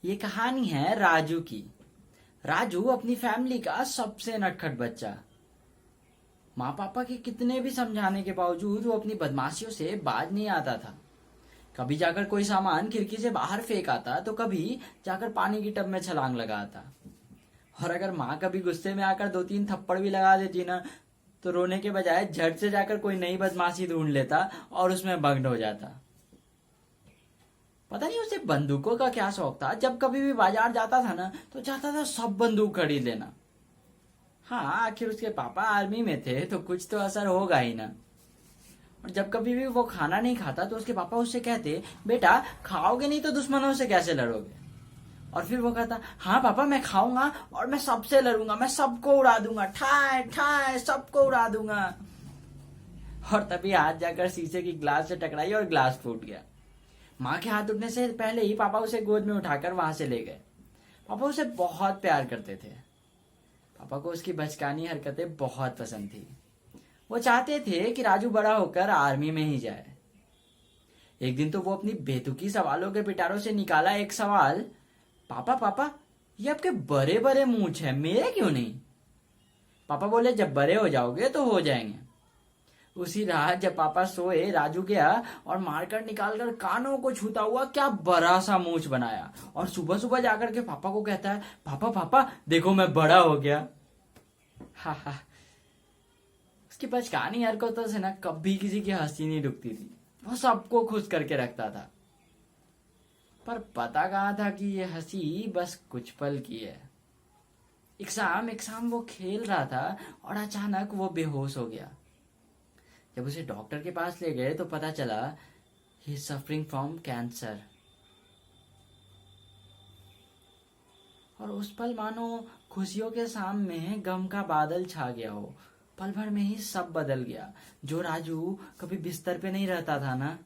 ये कहानी है राजू की। राजू अपनी फैमिली का सबसे नटखट बच्चा। माँ पापा के कितने भी समझाने के बावजूद वो अपनी बदमाशियों से बाज नहीं आता था। कभी जाकर कोई सामान खिड़की से बाहर फेंक आता तो कभी जाकर पानी की टब में छलांग लगाता। और अगर माँ कभी गुस्से में आकर 2-3 थप्पड़ भी लगा देती ना, तो रोने के बजाय झट से जाकर कोई नई बदमाशी ढूंढ लेता और उसमें मग्न हो जाता। पता नहीं उसे बंदूकों का क्या शौक था। जब कभी भी बाजार जाता था ना, तो चाहता था सब बंदूक खरीद लेना। हाँ, आखिर उसके पापा आर्मी में थे तो कुछ तो असर होगा ही ना। और जब कभी भी वो खाना नहीं खाता तो उसके पापा उससे कहते, बेटा खाओगे नहीं तो दुश्मनों से कैसे लड़ोगे। और फिर वो कहता, हाँ पापा मैं खाऊंगा और मैं सबसे लड़ूंगा, मैं सबको उड़ा दूंगा, ठाए ठाए सबको उड़ा दूंगा। और तभी हाथ जाकर शीशे की ग्लास से टकराई और ग्लास फूट गया। माँ के हाथ उठने से पहले ही पापा उसे गोद में उठाकर वहां से ले गए। पापा उसे बहुत प्यार करते थे। पापा को उसकी बचकानी हरकतें बहुत पसंद थी। वो चाहते थे कि राजू बड़ा होकर आर्मी में ही जाए। एक दिन तो वो अपनी बेतुकी सवालों के पिटारों से निकाला एक सवाल, पापा पापा ये आपके बड़े बड़े मूंछ है, मेरे क्यों नहीं। पापा बोले, जब बड़े हो जाओगे तो हो जाएंगे। उसी रात जब पापा सोए, राजू गया और मारकर निकालकर कानों को छूता हुआ क्या बड़ा सा मूंछ बनाया। और सुबह सुबह जाकर के पापा को कहता है, पापा पापा देखो मैं बड़ा हो गया। हा हा। उसकी बचकानी हरकतों से ना कभी किसी की हंसी नहीं रुकती थी। वो सबको खुश करके रखता था। पर पता कहाँ था कि ये हंसी बस कुछ पल की है। एक शाम वो खेल रहा था और अचानक वो बेहोश हो गया। जब उसे डॉक्टर के पास ले गए तो पता चला he is suffering from cancer. और उस पल मानो खुशियों के सामने गम का बादल छा गया हो। पल भर में ही सब बदल गया। जो राजू कभी बिस्तर पे नहीं रहता था ना,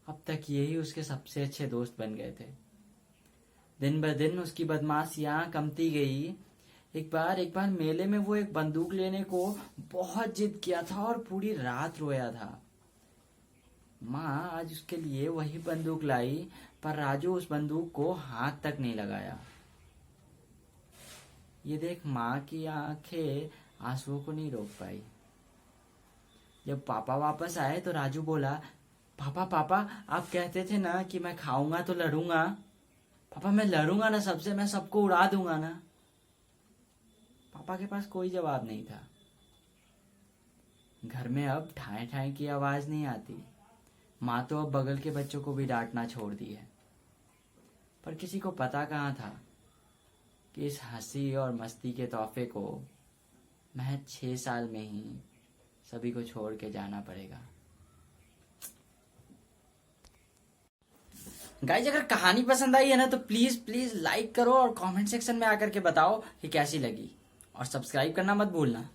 अब तक यही उसके सबसे अच्छे दोस्त बन गए थे। दिन ब दिन उसकी बदमाशियां कमती गई। एक बार मेले में वो एक बंदूक लेने को बहुत जिद किया था और पूरी रात रोया था। माँ आज उसके लिए वही बंदूक लाई, पर राजू उस बंदूक को हाथ तक नहीं लगाया। ये देख माँ की आंखें आंसुओं को नहीं रोक पाई। जब पापा वापस आए तो राजू बोला, पापा पापा आप कहते थे ना कि मैं खाऊंगा तो लड़ूंगा। पापा मैं लड़ूंगा ना सबसे, मैं सबको उड़ा दूंगा ना। पापा के पास कोई जवाब नहीं था। घर में अब ठाए ठाए की आवाज नहीं आती। माँ तो अब बगल के बच्चों को भी डांटना छोड़ दी है। पर किसी को पता कहाँ था कि इस हंसी और मस्ती के तोहफे को महज 6 साल में ही सभी को छोड़ के जाना पड़ेगा। गाइज अगर कहानी पसंद आई है ना, तो प्लीज लाइक करो और कमेंट सेक्शन में आकर के बताओ कि कैसी लगी। और सब्सक्राइब करना मत भूलना।